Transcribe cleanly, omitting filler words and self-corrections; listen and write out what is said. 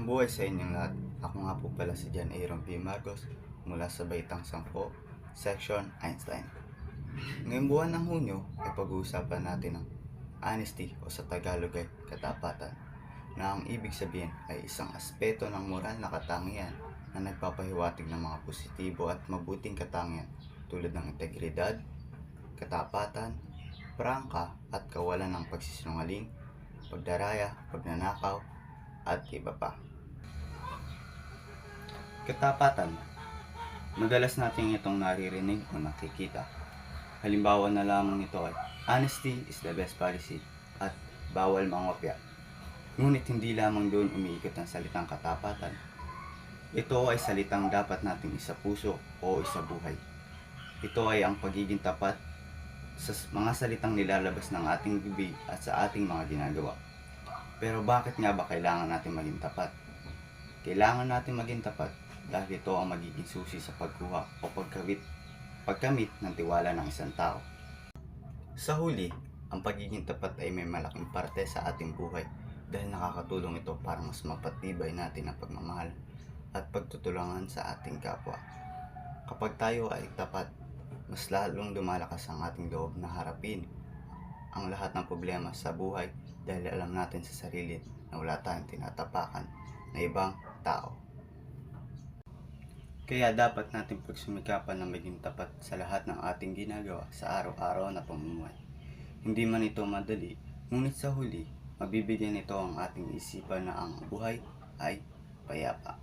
Mabuhay sa inyong lahat. Ako nga po pala si John Aaron P. Marcos mula sa Baitang 10, Section Einstein. Ngayong buwan ng Hunyo ay pag-uusapan natin ang honesty o sa Tagalog ay katapatan, na ang ibig sabihin ay isang aspeto ng moral na katangian na nagpapahiwatig ng mga positibo at mabuting katangian tulad ng integridad, katapatan, prangka at kawalan ng pagsisinungaling, pagdaraya, pagnanakaw, at iba pa. Katapatan. Madalas natin itong naririnig o nakikita. Halimbawa na lamang ito ay, honesty is the best policy at bawal mangopya. Ngunit hindi lamang doon umiikot ang salitang katapatan. Ito ay salitang dapat nating isapuso o isabuhay. Ito ay ang pagiging tapat sa mga salitang nilalabas ng ating bibig at sa ating mga ginagawa. Pero bakit nga ba kailangan natin maging tapat? Kailangan natin maging tapat dahil ito ang magiging susi sa pagkuha o pagkamit ng tiwala ng isang tao. Sa huli, ang pagiging tapat ay may malaking parte sa ating buhay dahil nakakatulong ito para mas mapatibay natin ang pagmamahal at pagtutulungan sa ating kapwa. Kapag tayo ay tapat, mas lalong lumalakas ang ating loob na harapin ang lahat ng problema sa buhay dahil alam natin sa sarili na wala tayong tinatapakan na ibang tao. Kaya dapat natin pagsumikapan na maging tapat sa lahat ng ating ginagawa sa araw-araw na pamumuhay. Hindi man ito madali, ngunit sa huli, mabibigyan ito ang ating isipan na ang buhay ay payapa.